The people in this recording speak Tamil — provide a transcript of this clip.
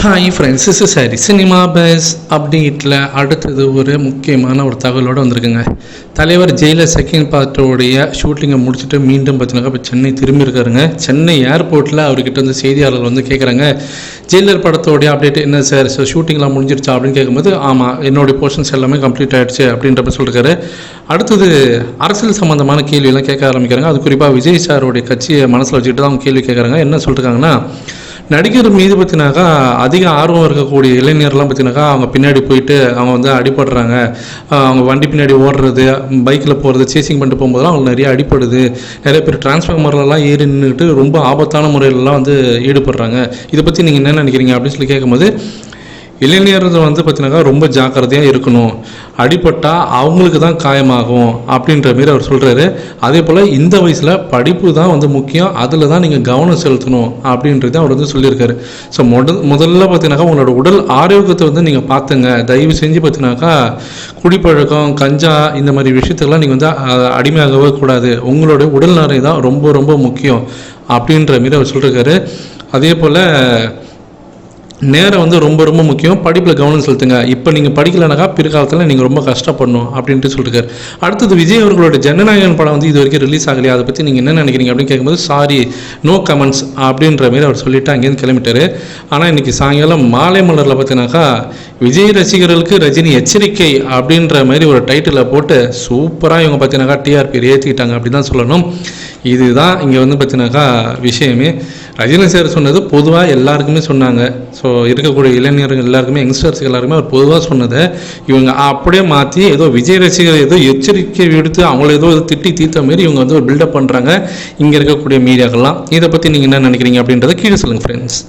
ஹாய் ஃப்ரெண்ட்ஸ், இஸ் சரி சினிமா பேஸ் அப்டேட்டில் அடுத்தது ஒரு முக்கியமான ஒரு தகவலோடு வந்திருக்குங்க. தலைவர் ஜெயிலர் செகண்ட் பார்ட்டோடைய ஷூட்டிங்கை முடிச்சுட்டு மீண்டும் பார்த்தீங்கன்னா இப்போ சென்னை திரும்பி இருக்காருங்க. சென்னை ஏர்போர்ட்டில் அவர்கிட்ட வந்து செய்தியாளர்கள் வந்து கேட்குறாங்க, ஜெயிலர் படத்தோடைய அப்டேட் என்ன சார், ஸோ ஷூட்டிங்லாம் முடிஞ்சிருச்சா அப்படின்னு கேட்கும்போது, ஆமாம் என்னுடைய போர்ஷன்ஸ் எல்லாமே கம்ப்ளீட் ஆகிடுச்சு அப்படின்றப்ப சொல்லியிருக்காரு. அடுத்தது அரசியல் சம்மந்தமான கேள்வியெல்லாம் கேட்க ஆரம்பிக்கிறாங்க. அது குறிப்பாக விஜய் சாரோடைய கட்சியை மனசில் வச்சுக்கிட்டு தான் அவங்க கேள்வி கேட்குறாங்க. என்ன சொல்லியிருக்காங்கன்னா, நடிகர் மீது பார்த்தினாக்கா அதிக ஆர்வம் இருக்கக்கூடிய இளைஞர்லாம் பார்த்தினாக்கா அவங்க பின்னாடி போயிட்டு அவங்க வந்து அடிபடுறாங்க. அவங்க வண்டி பின்னாடி ஓடுறது, பைக்கில் போகிறது, சேசிங் பண்ணிட்டு போகும்போதெல்லாம் அவங்களுக்கு நிறைய அடிப்படுது. நிறைய பேர் டிரான்ஸ்ஃபார்மர்லாம் ஏறி நின்றுட்டு ரொம்ப ஆபத்தான முறையிலலாம் வந்து ஈடுபடுறாங்க. இதை பற்றி நீங்கள் என்ன நினைக்கிறீங்க அப்படின்னு சொல்லி கேட்கும்போது, இளைஞர்கள் வந்து பார்த்தினாக்கா ரொம்ப ஜாக்கிரதையாக இருக்கணும், அடிபட்டால் அவங்களுக்கு தான் காயமாகும் அப்படின்ற மாரி அவர் சொல்கிறாரு. அதே போல் இந்த வயசில் படிப்பு தான் வந்து முக்கியம், அதில் தான் நீங்கள் கவனம் செலுத்தணும் அப்படின்றது அவர் வந்து சொல்லியிருக்காரு. ஸோ முதல்ல பார்த்தினாக்கா உங்களோட உடல் ஆரோக்கியத்தை வந்து நீங்கள் பார்த்துங்க. தயவு செஞ்சு பார்த்தினாக்கா குடிப்பழக்கம், கஞ்சா இந்த மாதிரி விஷயத்துக்கெல்லாம் நீங்கள் வந்து அடிமையாகவே கூடாது. உங்களுடைய உடல் நரை தான் ரொம்ப ரொம்ப முக்கியம் அப்படின்ற மாரி அவர் சொல்லியிருக்காரு. அதே போல் நேரம் வந்து ரொம்ப ரொம்ப முக்கியம், படிப்பில் கவனம் செலுத்துங்க. இப்போ நீங்கள் படிக்கலைனாக்கா பிற்காலத்தில் நீங்கள் ரொம்ப கஷ்டப்படணும் அப்படின்ட்டு சொல்லியிருக்காரு. அடுத்தது விஜய் அவர்களோட ஜனநாயகன் படம் வந்து இது வரைக்கும் ரிலீஸ் ஆகலையா, அதை பற்றி நீங்கள் என்ன நினைக்கிறீங்க அப்படின்னு கேட்கும்போது, சாரி நோ கமெண்ட்ஸ் அப்படின்ற மாரி அவர் சொல்லிவிட்டு அங்கேருந்து கிளம்பிட்டார். ஆனால் இன்றைக்கி சாயங்காலம் மாலை மலரில் பார்த்தீங்கன்னாக்கா விஜய் ரசிகர்களுக்கு ரஜினி எச்சரிக்கை அப்படின்ற மாதிரி ஒரு டைட்டிலை போட்டு சூப்பராக இவங்க பார்த்தீங்கன்னாக்கா டிஆர்பி ஏற்றிக்கிட்டாங்க அப்படி தான் சொல்லணும். இதுதான் இங்கே வந்து பார்த்தீங்கன்னாக்கா விஷயமே. ரஜினி சார் சொன்னது பொதுவாக எல்லாருக்குமே சொன்னாங்க. ஸோ இருக்கக்கூடிய இளைஞர்கள் எல்லாருக்குமே, யங்ஸ்டர்ஸ் எல்லாருக்குமே அவர் பொதுவாக சொன்னதை இவங்க அப்படியே மாற்றி ஏதோ விஜய் ரசிகர் ஏதோ எச்சரிக்கை விடுத்து அவங்கள ஏதோ திட்டி தீர்த்த மாரி இவங்க வந்து ஒரு பில்டப் பண்ணுறாங்க இங்கே இருக்கக்கூடிய மீடியாக்கள்லாம். இதை பற்றி நீங்கள் என்ன நினைக்கிறீங்க அப்படின்றத கீழே சொல்லுங்கள் ஃப்ரெண்ட்ஸ்.